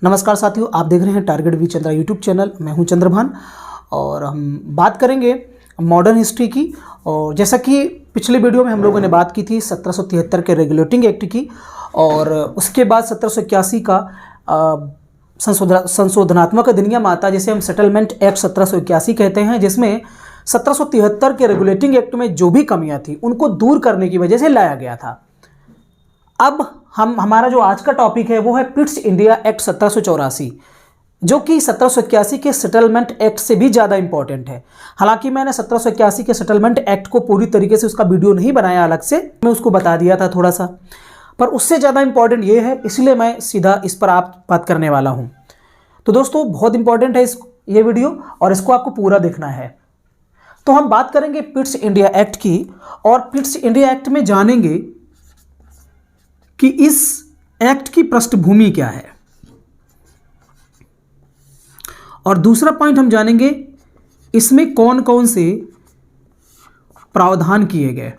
नमस्कार साथियों, आप देख रहे हैं target V Chandra YouTube channel. मैं हूं चंद्रभान और हम बात करेंगे मॉडर्न हिस्ट्री की। और जैसा कि पिछले वीडियो में हम लोगों ने बात की थी 1773 के रेगुलेटिंग एक्ट की, और उसके बाद 1781 का संशोधनात्मक अधिनियम आता, जिसे हम सेटलमेंट एक्ट 1781 कहते हैं, जिसमें 1773 के रेगुलेटिंग एक्ट में जो भी कमियां थी उनको दूर करने की वजह से लाया गया था। अब हमारा जो आज का टॉपिक है वो है पिट्स इंडिया एक्ट 1784, जो कि 1781 के सेटलमेंट एक्ट से भी ज़्यादा इंपॉर्टेंट है। हालांकि मैंने 1781 के सेटलमेंट एक्ट को पूरी तरीके से उसका वीडियो नहीं बनाया अलग से, मैं उसको बता दिया था थोड़ा सा, पर उससे ज़्यादा इंपॉर्टेंट ये है, इसलिए मैं सीधा इस पर आप बात करने वाला हूँ। तो दोस्तों, बहुत इंपॉर्टेंट है ये वीडियो और इसको आपको पूरा देखना है। तो हम बात करेंगे पिट्स इंडिया एक्ट की, और पिट्स इंडिया एक्ट में जानेंगे कि इस एक्ट की पृष्ठभूमि क्या है, और दूसरा पॉइंट हम जानेंगे इसमें कौन कौन से प्रावधान किए गए।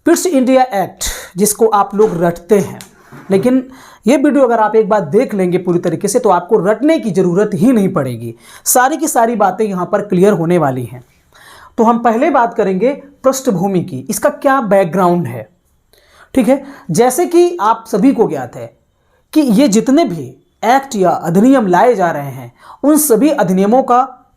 पिट्स इंडिया एक्ट, जिसको आप लोग रटते हैं, लेकिन यह वीडियो अगर आप एक बार देख लेंगे पूरी तरीके से तो आपको रटने की जरूरत ही नहीं पड़ेगी। सारी की सारी बातें यहां पर क्लियर होने वाली हैं। तो हम पहले बात करेंगे पृष्ठभूमि की, इसका क्या बैकग्राउंड है। ठीक है, जैसे कि आप सभी को ज्ञात है कि ये जितने भी एक्ट या अधिनियम लाए जा रहे हैं, उन सभी अधिनियमों का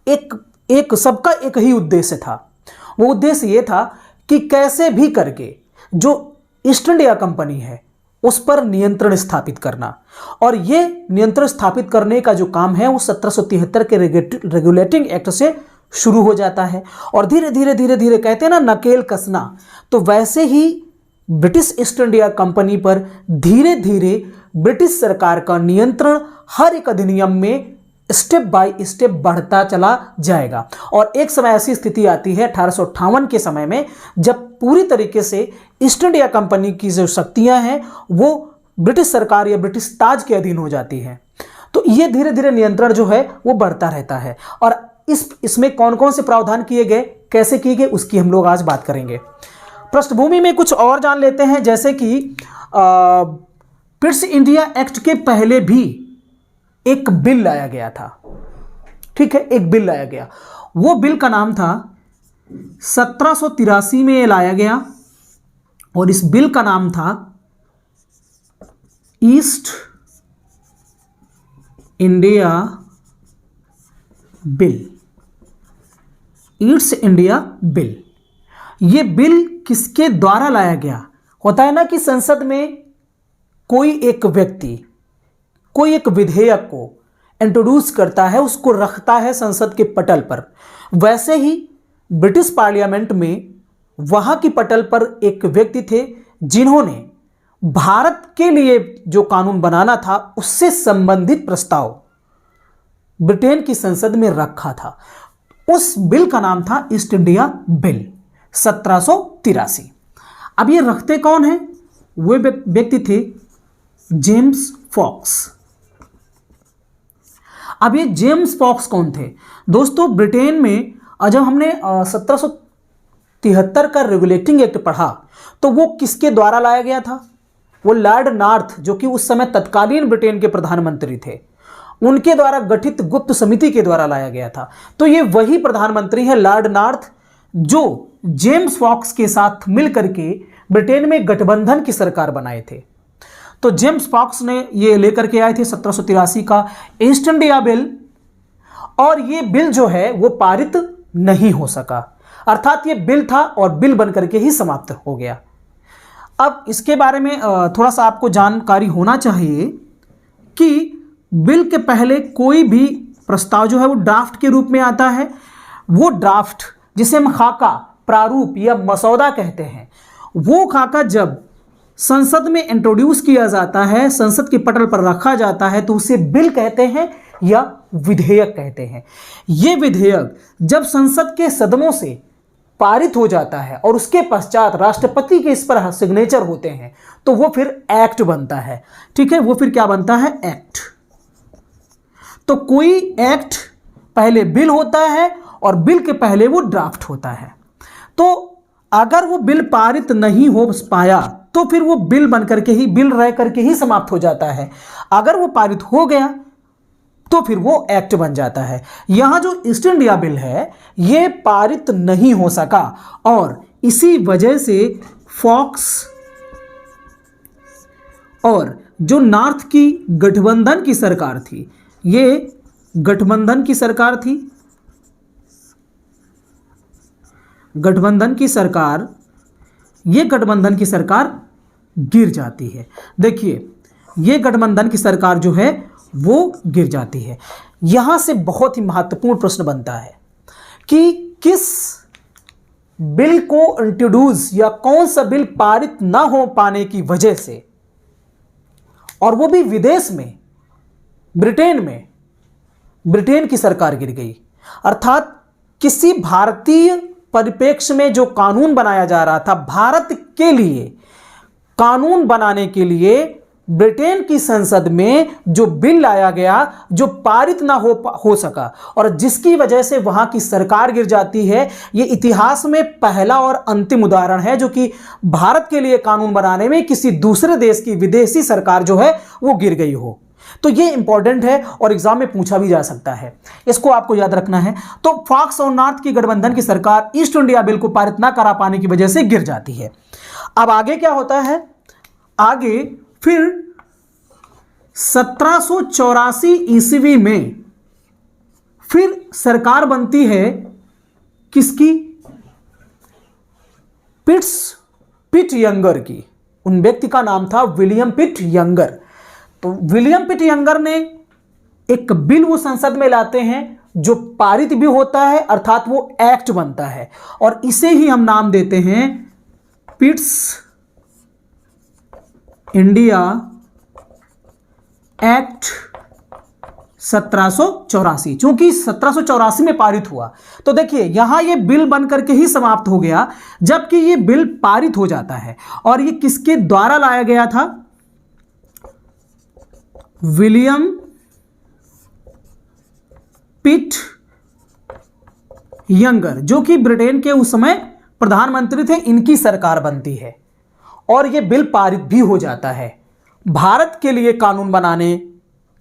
सबका एक ही उद्देश्य था। वो उद्देश्य ये था कि कैसे भी करके जो ईस्ट इंडिया कंपनी है उस पर नियंत्रण स्थापित करना। और ये नियंत्रण स्थापित करने का जो काम है वो 1773 के रेगुलेटिंग एक्ट से शुरू हो जाता है, और धीरे धीरे धीरे धीरे कहते हैं ना, नकेल कसना, तो वैसे ही ब्रिटिश ईस्ट इंडिया कंपनी पर धीरे धीरे ब्रिटिश सरकार का नियंत्रण हर एक अधिनियम में स्टेप बाय स्टेप बढ़ता चला जाएगा। और एक समय ऐसी स्थिति आती है 1858 के समय में, जब पूरी तरीके से ईस्ट इंडिया कंपनी की जो शक्तियां हैं वो ब्रिटिश सरकार या ब्रिटिश ताज के अधीन हो जाती हैं। तो ये धीरे धीरे नियंत्रण जो है वो बढ़ता रहता है। और इसमें कौन कौन से प्रावधान किए गए, कैसे किए गए, उसकी हम लोग आज बात करेंगे। पृष्ठभूमि में कुछ और जान लेते हैं, जैसे कि पिट्स इंडिया एक्ट के पहले भी एक बिल लाया गया था। ठीक है, एक बिल लाया गया, वो बिल का नाम था 1783 में ये लाया गया, और इस बिल का नाम था east India bill. East India bill, ये बिल किसके द्वारा लाया गया? होता है ना कि संसद में कोई एक व्यक्ति कोई एक विधेयक को इंट्रोड्यूस करता है, उसको रखता है संसद के पटल पर। वैसे ही ब्रिटिश पार्लियामेंट में वहां की पटल पर एक व्यक्ति थे जिन्होंने भारत के लिए जो कानून बनाना था उससे संबंधित प्रस्ताव ब्रिटेन की संसद में रखा था। उस बिल का नाम था ईस्ट इंडिया बिल 1783। अब ये रखते कौन है? वे व्यक्ति थे जेम्स फॉक्स। अब ये जेम्स फॉक्स कौन थे? दोस्तों, ब्रिटेन में जब हमने 1773 का रेगुलेटिंग एक्ट पढ़ा तो वो किसके द्वारा लाया गया था? वो लॉर्ड नॉर्थ, जो कि उस समय तत्कालीन ब्रिटेन के प्रधानमंत्री थे, उनके द्वारा गठित गुप्त समिति के द्वारा लाया गया था। तो ये वही प्रधानमंत्री है लॉर्ड नॉर्थ, जो जेम्स फॉक्स के साथ मिलकर के ब्रिटेन में गठबंधन की सरकार बनाए थे। तो जेम्स फॉक्स ने ये लेकर के आए थे 1783 का ईस्ट इंडिया बिल, और ये बिल जो है वो पारित नहीं हो सका, अर्थात ये बिल था और बिल बनकर के ही समाप्त हो गया। अब इसके बारे में थोड़ा सा आपको जानकारी होना चाहिए कि बिल के पहले कोई भी प्रस्ताव जो है वो ड्राफ्ट के रूप में आता है। वो ड्राफ्ट, जिसे हम खाका, प्रारूप या मसौदा कहते हैं, वो खाका जब संसद में इंट्रोड्यूस किया जाता है, संसद के पटल पर रखा जाता है, तो उसे बिल कहते हैं या विधेयक कहते हैं। ये विधेयक जब संसद के सदनों से पारित हो जाता है और उसके पश्चात राष्ट्रपति के इस पर सिग्नेचर होते हैं, तो वो फिर एक्ट बनता है। ठीक है, वो फिर क्या बनता है? एक्ट। तो कोई एक्ट पहले बिल होता है और बिल के पहले वो ड्राफ्ट होता है। तो अगर वो बिल पारित नहीं हो पाया तो फिर वो बिल बन करके ही, बिल रह करके ही समाप्त हो जाता है। अगर वो पारित हो गया तो फिर वो एक्ट बन जाता है। यहां जो ईस्ट इंडिया बिल है ये पारित नहीं हो सका और इसी वजह से फॉक्स और जो नॉर्थ की गठबंधन की सरकार थी, ये गठबंधन की सरकार थी, गठबंधन की सरकार, ये गठबंधन की सरकार गिर जाती है। देखिए ये गठबंधन की सरकार जो है वो गिर जाती है। यहां से बहुत ही महत्वपूर्ण प्रश्न बनता है कि किस बिल को इंट्रोड्यूस या कौन सा बिल पारित ना हो पाने की वजह से, और वो भी विदेश में, ब्रिटेन में, ब्रिटेन की सरकार गिर गई। अर्थात किसी भारतीय परिप्रेक्ष्य में जो कानून बनाया जा रहा था, भारत के लिए कानून बनाने के लिए ब्रिटेन की संसद में जो बिल लाया गया जो पारित ना हो सका और जिसकी वजह से वहां की सरकार गिर जाती है, ये इतिहास में पहला और अंतिम उदाहरण है जो कि भारत के लिए कानून बनाने में किसी दूसरे देश की विदेशी सरकार जो है वो गिर गई हो। तो ये इंपॉर्टेंट है और एग्जाम में पूछा भी जा सकता है, इसको आपको याद रखना है। तो फॉक्स और नॉर्थ की गठबंधन की सरकार ईस्ट इंडिया बिल को पारित ना करा पाने की वजह से गिर जाती है। अब आगे क्या होता है, आगे फिर 1784 ईस्वी में फिर सरकार बनती है किसकी, पिट यंगर की। उन व्यक्ति का नाम था विलियम पिट यंगर। तो विलियम पिट यंगर ने एक बिल वो संसद में लाते हैं जो पारित भी होता है, अर्थात वो एक्ट बनता है और इसे ही हम नाम देते हैं पिट्स इंडिया एक्ट 1784। चूंकि 1784 में पारित हुआ तो देखिए यहां ये बिल बन करके ही समाप्त हो गया, जबकि ये बिल पारित हो जाता है। और ये किसके द्वारा लाया गया था, विलियम पिट यंगर, जो कि ब्रिटेन के उस समय प्रधानमंत्री थे, इनकी सरकार बनती है और यह बिल पारित भी हो जाता है। भारत के लिए कानून बनाने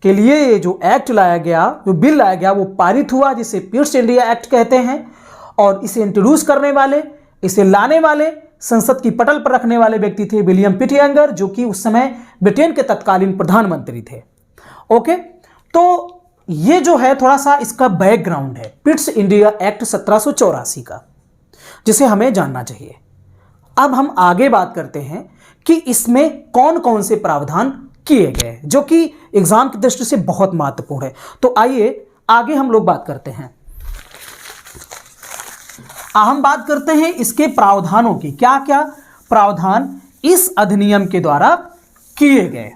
के लिए ये जो एक्ट लाया गया, जो बिल लाया गया, वो पारित हुआ, जिसे पिट्स इंडिया एक्ट कहते हैं। और इसे इंट्रोड्यूस करने वाले, इसे लाने वाले, संसद की पटल पर रखने वाले व्यक्ति थे विलियम पिट यंगर, जो कि उस समय ब्रिटेन के तत्कालीन प्रधानमंत्री थे। ओके, तो ये जो है थोड़ा सा इसका बैकग्राउंड है पिट्स इंडिया एक्ट 1784 का, जिसे हमें जानना चाहिए। अब हम आगे बात करते हैं कि इसमें कौन कौन से प्रावधान किए गए जो कि एग्जाम की दृष्टि से बहुत महत्वपूर्ण है। तो आइए आगे हम लोग बात करते हैं। हम बात करते हैं इसके प्रावधानों की, क्या क्या प्रावधान इस अधिनियम के द्वारा किए गए।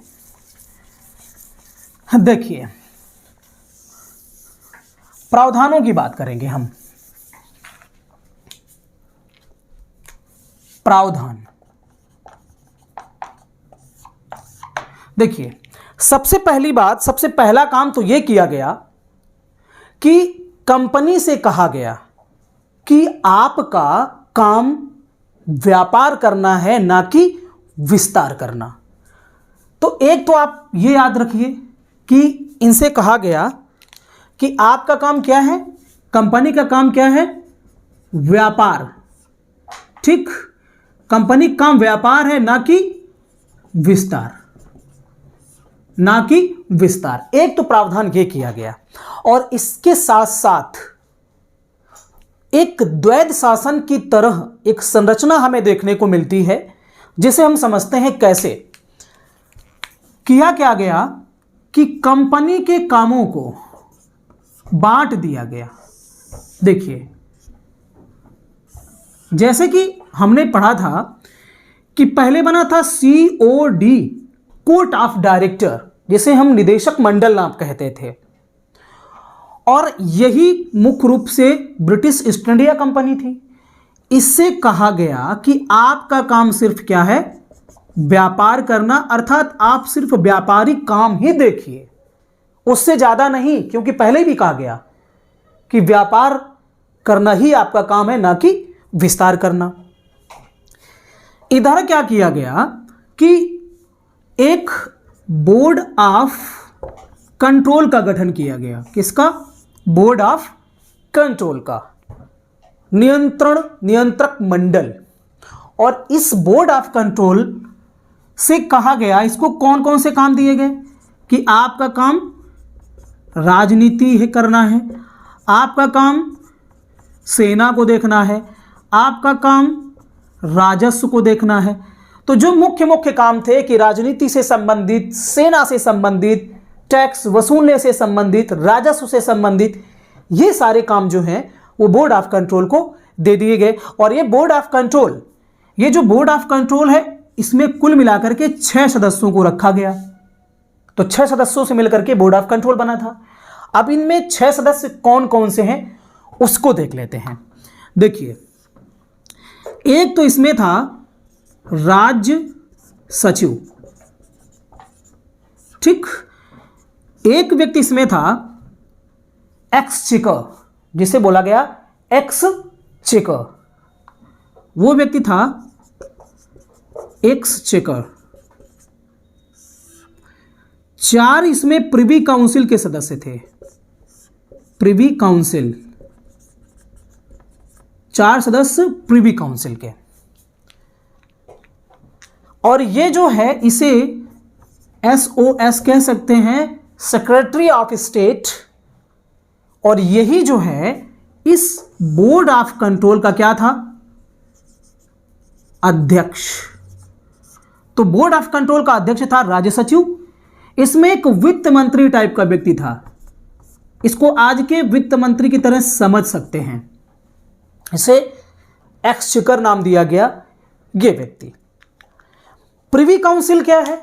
देखिए प्रावधानों की बात करेंगे हम। प्रावधान देखिए, सबसे पहली बात, सबसे पहला काम तो यह किया गया कि कंपनी से कहा गया कि आपका काम व्यापार करना है, ना कि विस्तार करना। तो एक तो आप ये याद रखिए कि इनसे कहा गया कि आपका काम क्या है, कंपनी का काम क्या है, व्यापार। ठीक, कंपनी का काम व्यापार है, ना कि विस्तार, ना कि विस्तार। एक तो प्रावधान ये किया गया और इसके साथ साथ एक द्वैध शासन की तरह एक संरचना हमें देखने को मिलती है, जिसे हम समझते हैं कैसे। किया क्या गया कि कंपनी के कामों को बांट दिया गया। देखिए जैसे कि हमने पढ़ा था कि पहले बना था COD, कोर्ट ऑफ डायरेक्टर, जिसे हम निदेशक मंडल नाम कहते थे, और यही मुख्य रूप से ब्रिटिश ईस्ट इंडिया कंपनी थी। इससे कहा गया कि आपका काम सिर्फ क्या है, व्यापार करना, अर्थात आप सिर्फ व्यापारिक काम ही देखिए, उससे ज्यादा नहीं, क्योंकि पहले भी कहा गया कि व्यापार करना ही आपका काम है, ना कि विस्तार करना। इधर क्या किया गया कि एक बोर्ड ऑफ कंट्रोल का गठन किया गया। किसका? बोर्ड ऑफ कंट्रोल का, नियंत्रक मंडल। और इस बोर्ड ऑफ कंट्रोल से कहा गया, इसको कौन कौन से काम दिए गए कि आपका काम राजनीति है करना है, आपका काम सेना को देखना है, आपका काम राजस्व को देखना है। तो जो मुख्य मुख्य काम थे कि राजनीति से संबंधित, सेना से संबंधित, टैक्स वसूलने से संबंधित, राजस्व से संबंधित, ये सारे काम जो हैं वो बोर्ड ऑफ कंट्रोल को दे दिए गए। और ये बोर्ड ऑफ कंट्रोल, ये जो बोर्ड ऑफ कंट्रोल है, इसमें कुल मिलाकर के 6 सदस्यों को रखा गया। तो 6 सदस्यों से मिलकर के बोर्ड ऑफ कंट्रोल बना था। अब इनमें 6 सदस्य कौन कौन से हैं उसको देख लेते हैं। देखिए, एक तो इसमें था राज्य सचिव, ठीक। एक व्यक्ति इसमें था एक्सचेकर, जिसे बोला गया एक्सचेकर, वो व्यक्ति था एक्सचेकर। 4 इसमें प्रिवी काउंसिल के सदस्य थे, प्रिवी काउंसिल, 4 सदस्य प्रिवी काउंसिल के। और ये जो है इसे SOS कह सकते हैं, सेक्रेटरी ऑफ स्टेट। और यही जो है इस बोर्ड ऑफ कंट्रोल का क्या था? अध्यक्ष। तो बोर्ड ऑफ कंट्रोल का अध्यक्ष था राज्य सचिव। इसमें एक वित्त मंत्री टाइप का व्यक्ति था, इसको आज के वित्त मंत्री की तरह समझ सकते हैं, इसे एक्सचेकर नाम दिया गया ये व्यक्ति। प्रिवी काउंसिल क्या है?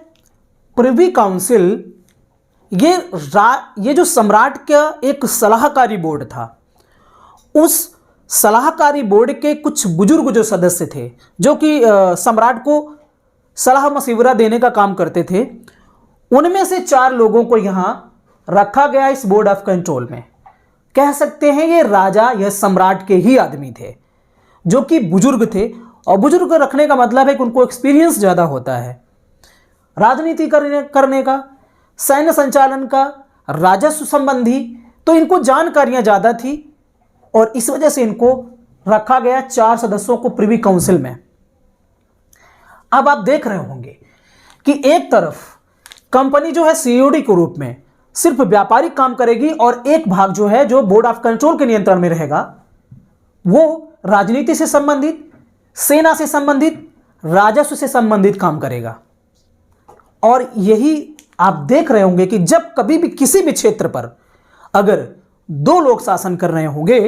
प्रिवी काउंसिल ये जो सम्राट का एक सलाहकारी बोर्ड था, उस सलाहकारी बोर्ड के कुछ बुजुर्ग जो सदस्य थे, जो कि सम्राट को सलाह मशविरा देने का काम करते थे, उनमें से 4 लोगों को यहां रखा गया इस बोर्ड ऑफ कंट्रोल में। कह सकते हैं ये राजा या सम्राट के ही आदमी थे, जो कि बुजुर्ग थे। और बुजुर्ग रखने का मतलब है कि उनको एक्सपीरियंस ज़्यादा होता है राजनीति करने का, सैन्य संचालन का, राजस्व संबंधी, तो इनको जानकारियां ज़्यादा थी और इस वजह से इनको रखा गया 4 सदस्यों को प्रिवी काउंसिल में। अब आप देख रहे होंगे कि एक तरफ कंपनी जो है COD के रूप में सिर्फ व्यापारिक काम करेगी और एक भाग जो है, जो बोर्ड ऑफ कंट्रोल के नियंत्रण में रहेगा, वो राजनीति से संबंधित, सेना से संबंधित, राजस्व से संबंधित काम करेगा। और यही आप देख रहे होंगे कि जब कभी भी किसी भी क्षेत्र पर अगर 2 लोग शासन कर रहे होंगे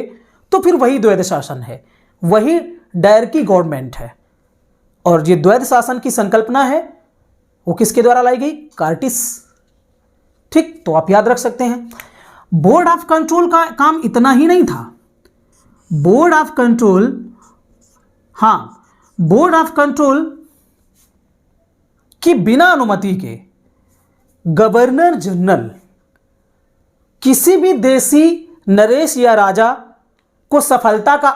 तो फिर वही द्वैध शासन है, वही डायरकी गवर्नमेंट है। और ये द्वैध शासन की संकल्पना है वो किसके द्वारा लाई गई? कार्टिस, ठीक। तो आप याद रख सकते हैं। बोर्ड ऑफ कंट्रोल का काम इतना ही नहीं था। बोर्ड ऑफ कंट्रोल, हाँ, बोर्ड ऑफ कंट्रोल की बिना अनुमति के गवर्नर जनरल किसी भी देशी नरेश या राजा को सफलता का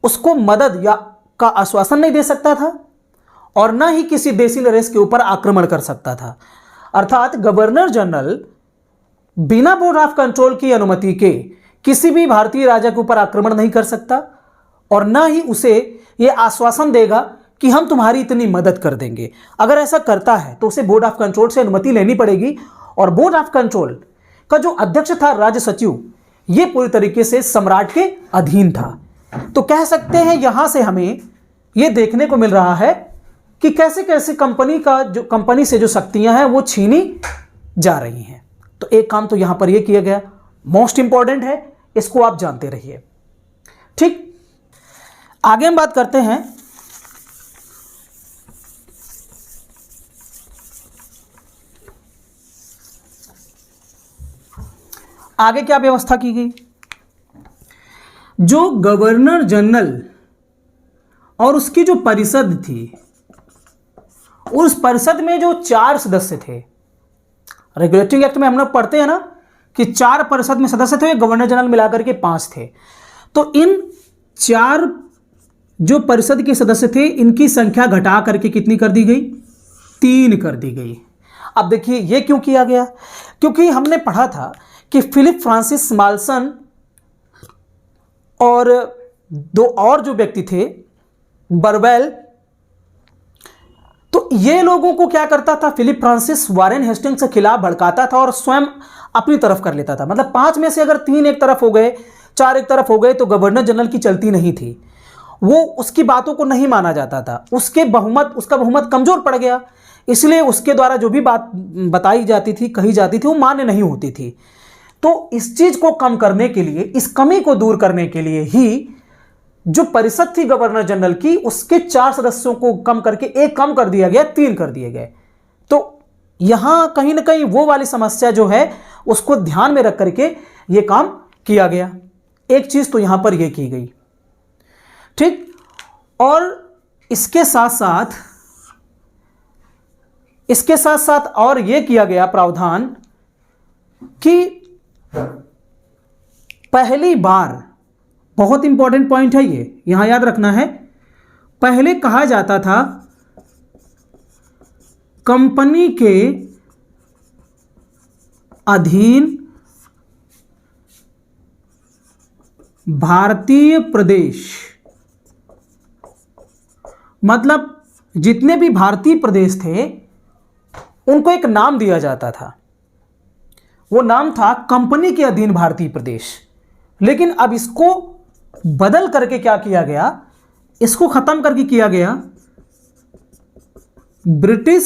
उसको मदद या का आश्वासन नहीं दे सकता था और ना ही किसी देशी नरेश के ऊपर आक्रमण कर सकता था। अर्थात गवर्नर जनरल बिना बोर्ड ऑफ कंट्रोल की अनुमति के किसी भी भारतीय राजा के ऊपर आक्रमण नहीं कर सकता और ना ही उसे यह आश्वासन देगा कि हम तुम्हारी इतनी मदद कर देंगे। अगर ऐसा करता है तो उसे बोर्ड ऑफ कंट्रोल से अनुमति लेनी पड़ेगी। और बोर्ड ऑफ कंट्रोल का जो अध्यक्ष था राज्य सचिव, यह पूरी तरीके से सम्राट के अधीन था। तो कह सकते हैं यहां से हमें यह देखने को मिल रहा है कि कैसे कैसे कंपनी से जो शक्तियां हैं वो छीनी जा रही हैं। तो एक काम तो यहां पर यह किया गया, मोस्ट इंपॉर्टेंट है, इसको आप जानते रहिए, ठीक। आगे हम बात करते हैं आगे क्या व्यवस्था की गई। जो गवर्नर जनरल और उसकी जो परिषद थी, उस परिषद में जो 4 सदस्य थे, रेगुलेटिंग एक्ट में हम लोग पढ़ते हैं ना कि 4 परिषद में सदस्य थे, गवर्नर जनरल मिलाकर के 5 थे। तो इन 4 जो परिषद के सदस्य थे इनकी संख्या घटा करके कितनी कर दी गई? 3 कर दी गई। अब देखिए ये क्यों किया गया? क्योंकि हमने पढ़ा था कि फिलिप फ्रांसिस माल्सन और 2 और जो व्यक्ति थे बरवेल, तो ये लोगों को क्या करता था? फिलिप फ्रांसिस वारेन हेस्टिंग्स के खिलाफ भड़काता था और स्वयं अपनी तरफ कर लेता था। मतलब 5 में से अगर 3 एक तरफ हो गए, 4 एक तरफ हो गए तो गवर्नर जनरल की चलती नहीं थी, वो उसकी बातों को नहीं माना जाता था, उसका बहुमत कमजोर पड़ गया, इसलिए उसके द्वारा जो भी बात बताई जाती थी, कही जाती थी, वो मान्य नहीं होती थी। तो इस चीज को कम करने के लिए, इस कमी को दूर करने के लिए ही जो परिषद थी गवर्नर जनरल की, उसके 4 सदस्यों को कम करके 1 कम कर दिया गया, 3 कर दिए गए। तो यहां कहीं ना कहीं वो वाली समस्या जो है उसको ध्यान में रख करके ये काम किया गया। एक चीज तो यहां पर यह की गई, ठीक। और इसके साथ साथ और यह किया गया प्रावधान कि पहली बार, बहुत इंपॉर्टेंट पॉइंट है ये, यहां याद रखना है, पहले कहा जाता था कंपनी के अधीन भारतीय प्रदेश, मतलब जितने भी भारतीय प्रदेश थे उनको एक नाम दिया जाता था, वो नाम था कंपनी के अधीन भारतीय प्रदेश। लेकिन अब इसको बदल करके क्या किया गया? इसको खत्म करके किया गया ब्रिटिश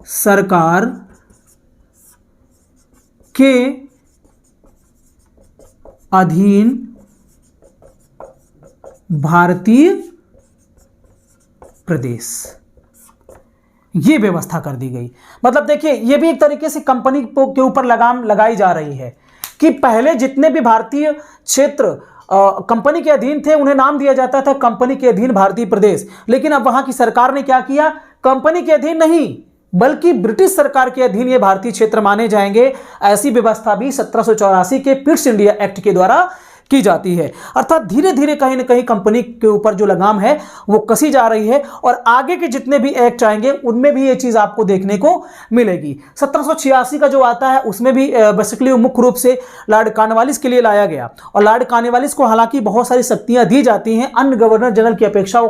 सरकार के अधीन भारतीय प्रदेश, ये व्यवस्था कर दी गई। मतलब देखिए ये भी एक तरीके से कंपनी के ऊपर लगाम लगाई जा रही है कि पहले जितने भी भारतीय क्षेत्र कंपनी के अधीन थे उन्हें नाम दिया जाता था कंपनी के अधीन भारतीय प्रदेश, लेकिन अब वहां की सरकार ने क्या किया? कंपनी के अधीन नहीं बल्कि ब्रिटिश सरकार के अधीन ये भारतीय क्षेत्र माने जाएंगे। ऐसी व्यवस्था भी 1784 के पिट्स इंडिया एक्ट के द्वारा की जाती है। अर्थात धीरे धीरे कहीं ना कहीं कंपनी के ऊपर जो लगाम है वो कसी जा रही है और आगे के जितने भी एक्ट आएंगे उनमें भी ये चीज आपको देखने को मिलेगी। 1786 का जो आता है उसमें भी बेसिकली मुख्य रूप से लॉर्ड कॉर्नवालिस के लिए लाया गया और लॉर्ड कॉर्नवालिस को हालांकि बहुत सारी शक्तियां दी जाती हैं, अन्य गवर्नर जनरल की अपेक्षा वो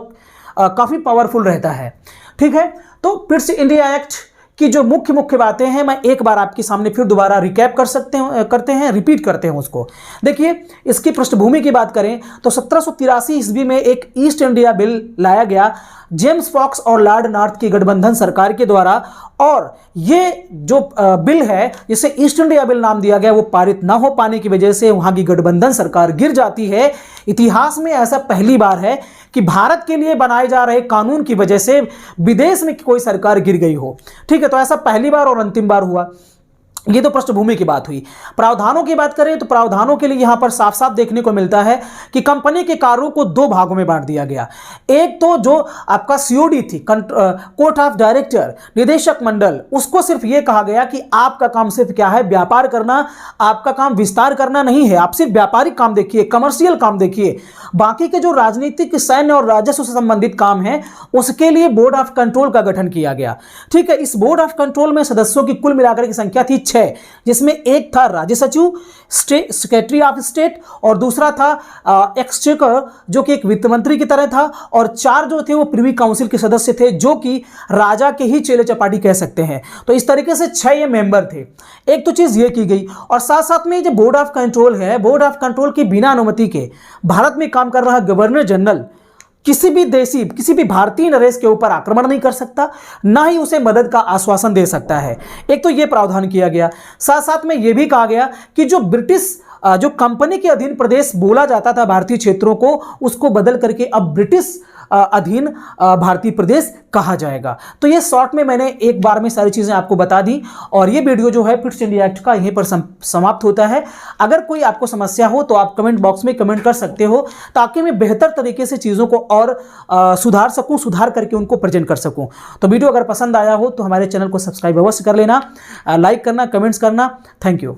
काफी पावरफुल रहता है, ठीक है। तो पिट्स इंडिया एक्ट की जो मुख्य बातें हैं मैं एक बार आपके सामने फिर दोबारा रिकैप करते हैं, रिपीट करते हैं उसको। देखिए इसकी पृष्ठभूमि की बात करें तो 1783 ईस्वी में एक ईस्ट इंडिया बिल लाया गया जेम्स फॉक्स और लॉर्ड नॉर्थ की गठबंधन सरकार के द्वारा, और ये जो बिल है जिसे ईस्ट इंडिया बिल नाम दिया गया वो पारित ना हो पाने की वजह से वहां की गठबंधन सरकार गिर जाती है। इतिहास में ऐसा पहली बार है कि भारत के लिए बनाए जा रहे कानून की वजह से विदेश में कोई सरकार गिर गई हो, ठीक है। तो ऐसा पहली बार और अंतिम बार हुआ। ये तो पृष्ठभूमि की बात हुई। प्रावधानों की बात करें तो प्रावधानों के लिए यहां पर साफ साफ देखने को मिलता है कि कंपनी के कार्यों को 2 भागों में बांट दिया गया। एक तो जो आपका सीओडी थी, कोर्ट ऑफ डायरेक्टर, निदेशक मंडल, उसको सिर्फ यह कहा गया कि आपका काम सिर्फ क्या है? व्यापार करना, आपका काम विस्तार करना नहीं है, आप सिर्फ व्यापारिक काम देखिए, कमर्शियल काम देखिए। बाकी के जो राजनीतिक, सैन्य और राजस्व से संबंधित काम है उसके लिए बोर्ड ऑफ कंट्रोल का गठन किया गया, ठीक है। इस बोर्ड ऑफ कंट्रोल में सदस्यों की कुल मिलाकर की संख्या थी 6, जिसमें एक था राज्य सचिव, सेक्रेटरी ऑफ स्टेट, और दूसरा था एक्सचेकर जो कि एक वित्त मंत्री की तरह था, और 4 जो थे वो प्रिवी काउंसिल के सदस्य थे जो कि राजा के ही चेले चपाटी कह सकते हैं। तो इस तरीके से 6 ये मेंबर थे। एक तो चीज ये की गई, और साथ साथ में जो बोर्ड ऑफ कंट्रोल है, बोर्ड ऑफ कंट्रोल की बिना अनुमति के भारत में काम कर रहा गवर्नर जनरल किसी भी भारतीय नरेश के ऊपर आक्रमण नहीं कर सकता, ना ही उसे मदद का आश्वासन दे सकता है। एक तो यह प्रावधान किया गया। साथ साथ में यह भी कहा गया कि जो ब्रिटिश जो कंपनी के अधीन प्रदेश बोला जाता था भारतीय क्षेत्रों को, उसको बदल करके अब ब्रिटिश अधीन भारतीय प्रदेश कहा जाएगा। तो ये शॉर्ट में मैंने एक बार में सारी चीजें आपको बता दी, और ये वीडियो जो है पिट्स इंडिया एक्ट का यहीं पर समाप्त होता है। अगर कोई आपको समस्या हो तो आप कमेंट बॉक्स में कमेंट कर सकते हो, ताकि मैं बेहतर तरीके से चीज़ों को और सुधार करके उनको प्रेजेंट कर सकूं। तो वीडियो अगर पसंद आया हो तो हमारे चैनल को सब्सक्राइब अवश्य कर लेना, लाइक करना, कमेंट्स करना। Thank you.